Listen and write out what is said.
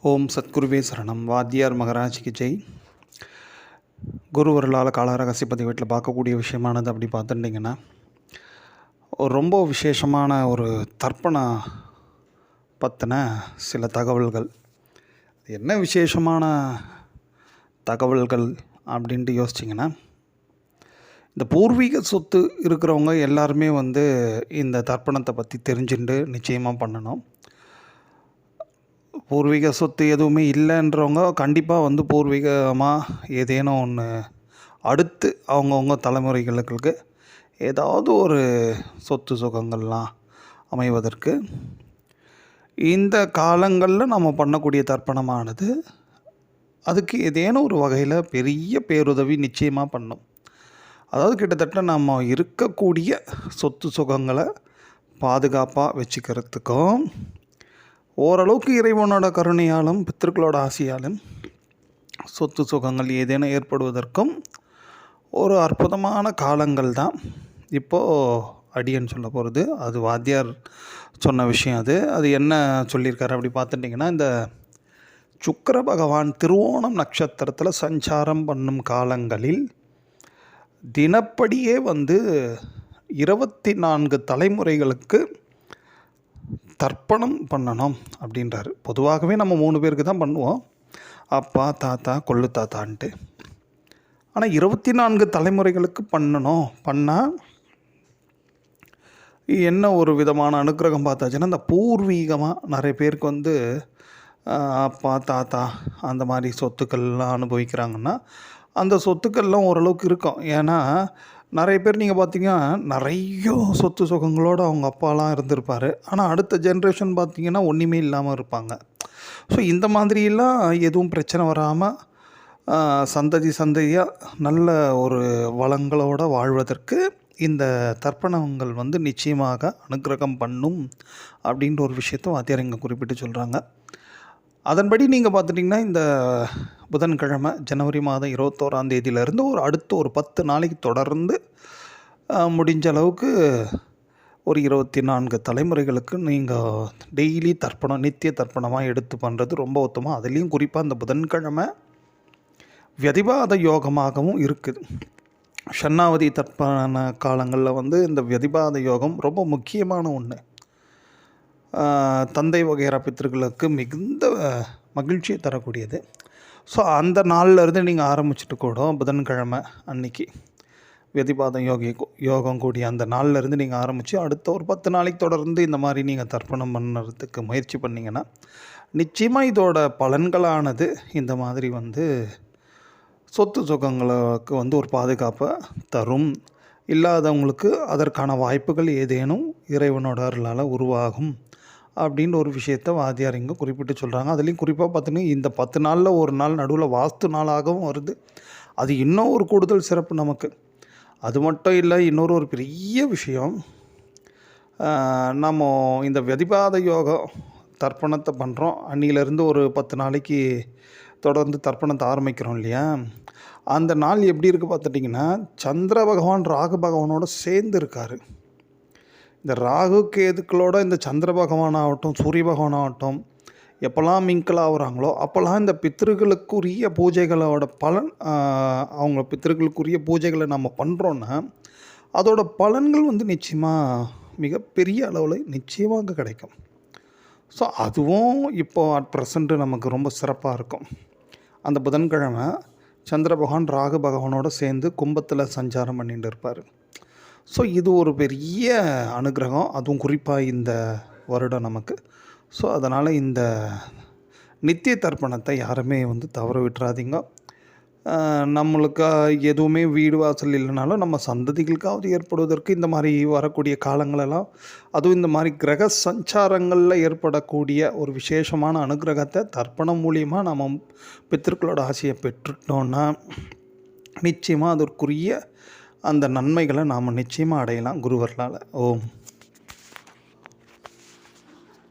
ஓம் சத்குருவே சரணம். வாத்தியார் மகராஜ்க்கு ஜெய். குருவர்களால் காலரகசிய பதிவேட்டில் பார்க்கக்கூடிய விஷயமானது அப்படி பார்த்துட்டிங்கன்னா, ஒரு ரொம்ப விசேஷமான ஒரு தர்ப்பண பற்றின சில தகவல்கள். என்ன விசேஷமான தகவல்கள் அப்படின்ட்டு யோசிச்சிங்கன்னா, இந்த பூர்வீக சொத்து இருக்கிறவங்க எல்லாருமே இந்த தர்ப்பணத்தை பற்றி தெரிஞ்சுட்டு நிச்சயமாக பண்ணணும். பூர்வீக சொத்து எதுவுமே இல்லைன்றவங்க கண்டிப்பாக பூர்வீகமாக ஏதேனும் ஒன்று அடுத்து அவங்கவுங்க தலைமுறைகளுக்கு ஏதாவது ஒரு சொத்து சுகங்கள்லாம் அமைவதற்கு இந்த காலங்களில் நம்ம பண்ணக்கூடிய தர்ப்பணமானது அதுக்கு ஏதேனும் ஒரு வகையில் பெரிய பேருதவி நிச்சயமாக பண்ணும். அதாவது கிட்டத்தட்ட நம்ம இருக்கக்கூடிய சொத்து சுகங்களை பாதுகாப்பாக வச்சுக்கிறதுக்கும், ஓரளவுக்கு இறைவனோட கருணையாலும் பித்திருக்களோட ஆசையாலும் சொத்து சுகங்கள் ஏதேனும் ஏற்படுவதற்கும் ஒரு அற்புதமான காலங்கள் தான் இப்போது அடியன் சொல்ல போகிறது. அது வாத்தியார் சொன்ன விஷயம். அது என்ன சொல்லியிருக்காரு அப்படி பார்த்துட்டிங்கன்னா, இந்த சுக்கிர பகவான் திருவோணம் நட்சத்திரத்தில் சஞ்சாரம் பண்ணும் காலங்களில் தினப்படியே 24 தலைமுறைகளுக்கு தர்ப்பணம் பண்ணணும் அப்படின்றாரு. பொதுவாகவே நம்ம 3 பேருக்கு தான் பண்ணுவோம், அப்பா, தாத்தா, கொள்ளு தாத்தான்ட்டு. ஆனால் 24 தலைமுறைகளுக்கு பண்ணால் என்ன ஒரு விதமான அனுக்கிரகம் பார்த்தாச்சுன்னா, இந்த பூர்வீகமாக நிறைய பேருக்கு அப்பா, தாத்தா அந்த மாதிரி சொத்துக்கள்லாம் அனுபவிக்கிறாங்கன்னா, அந்த சொத்துக்கள்லாம் ஓரளவுக்கு இருக்கும். ஏன்னா நிறைய பேர் நீங்கள் பார்த்தீங்கன்னா, நிறைய சொத்து சுகங்களோடு அவங்க அப்பாலாம் இருந்திருப்பார். ஆனால் அடுத்த ஜென்ரேஷன் பார்த்திங்கன்னா ஒன்றுமே இல்லாமல் இருப்பாங்க. ஸோ இந்த மாதிரியெல்லாம் எதுவும் பிரச்சனை வராமல் சந்ததியாக நல்ல ஒரு வளங்களோடு வாழ்வதற்கு இந்த தர்ப்பணங்கள் நிச்சயமாக அனுக்கிரகம் பண்ணும் அப்படின்ற ஒரு விஷயத்தை வாத்தியார் இங்கே குறிப்பிட்டு சொல்கிறாங்க. அதன்படி நீங்கள் பார்த்துட்டிங்கன்னா, இந்த புதன்கிழமை ஜனவரி மாதம் 21ஆம் தேதியிலேருந்து அடுத்த ஒரு 10 நாளைக்கு தொடர்ந்து முடிஞ்ச அளவுக்கு ஒரு 24 தலைமுறைகளுக்கு நீங்கள் டெய்லி தர்ப்பணம், நித்திய தர்ப்பணமாக எடுத்து பண்ணுறது ரொம்ப உத்தமம். அதுலேயும் குறிப்பாக இந்த புதன்கிழமை வியதிபாத யோகமாகவும் இருக்குது. ஷண்ணாவதி தர்ப்பண காலங்களில் இந்த வியதிபாத யோகம் ரொம்ப முக்கியமான ஒன்று. தந்தை வகையறா பித்திருக்களுக்கு மிகுந்த மகிழ்ச்சியை தரக்கூடியது. ஸோ அந்த நாள்லேருந்து நீங்கள் ஆரம்பிச்சுட்டு கூட புதன்கிழமை அன்னைக்கு வியதிபாதம் யோகம் கூடிய அந்த நாள்லேருந்து நீங்கள் ஆரம்பித்து அடுத்த ஒரு 10 நாளைக்கு தொடர்ந்து இந்த மாதிரி நீங்கள் தர்ப்பணம் பண்ணுறதுக்கு முயற்சி பண்ணிங்கன்னா, நிச்சயமாக இதோட பலன்களானது இந்த மாதிரி சொத்து சுகங்களுக்கு ஒரு பாதுகாப்பை தரும். இல்லாதவங்களுக்கு அதற்கான வாய்ப்புகள் ஏதேனும் இறைவனோட அருளால் உருவாகும் அப்படின்ற ஒரு விஷயத்தை வாத்தியார் இங்கே குறிப்பிட்டு சொல்கிறாங்க. அதுலேயும் குறிப்பாக பார்த்தீங்கன்னா, இந்த 10 நாளில் ஒரு நாள் நடுவில் வாஸ்து நாளாகவும் வருது. அது இன்னும் ஒரு கூடுதல் சிறப்பு நமக்கு. அது மட்டும் இல்லை, ஒரு பெரிய விஷயம், நம்ம இந்த வியதிபாத யோகம் தர்ப்பணத்தை பண்ணுறோம். அன்னியிலேருந்து ஒரு 10 நாளைக்கு தொடர்ந்து தர்ப்பணத்தை ஆரம்பிக்கிறோம் இல்லையா? அந்த நாள் எப்படி இருக்குது பார்த்துட்டிங்கன்னா, சந்திர பகவான் ராகு பகவானோட சேர்ந்து இருக்கார். இந்த ராகு கேதுக்களோட இந்த சந்திர பகவான் ஆகட்டும், சூரிய பகவான் ஆகட்டும், எப்போல்லாம் மிங்கிள் ஆகுறாங்களோ அப்போல்லாம் இந்த பித்திருக்களுக்குரிய பூஜைகளோட பலன், அவங்க பித்திருக்களுக்குரிய பூஜைகளை நம்ம பண்ணுறோன்னா அதோட பலன்கள் நிச்சயமாக மிகப்பெரிய அளவில் நிச்சயமாக கிடைக்கும். ஸோ அதுவும் இப்போது அட் ப்ரெசண்ட்டு நமக்கு ரொம்ப சிறப்பாக இருக்கும். அந்த புதன்கிழமை சந்திர பகவான் ராகு பகவானோடு சேர்ந்து கும்பத்தில் சஞ்சாரம் பண்ணிட்டு இருப்பார். ஸோ இது ஒரு பெரிய அனுகிரகம், அதுவும் குறிப்பாக இந்த வருடம் நமக்கு. ஸோ அதனால் இந்த நித்திய தர்ப்பணத்தை யாருமே தவற விட்டுறாதீங்க. நம்மளுக்கு எதுவுமே வீடு வாசல் இல்லைனாலும் நம்ம சந்ததிகளுக்காவது ஏற்படுவதற்கு இந்த மாதிரி வரக்கூடிய காலங்களெல்லாம், அதுவும் இந்த மாதிரி கிரக சஞ்சாரங்களில் ஏற்படக்கூடிய ஒரு விசேஷமான அனுகிரகத்தை தர்ப்பணம் மூலியமாக நம்ம பித்திருக்களோட ஆசையை பெற்றுட்டோன்னா நிச்சயமாக அதற்குரிய அந்த நன்மைகளை நாம் நிச்சயமாக அடையலாம் குருவர்களால். ஓம்.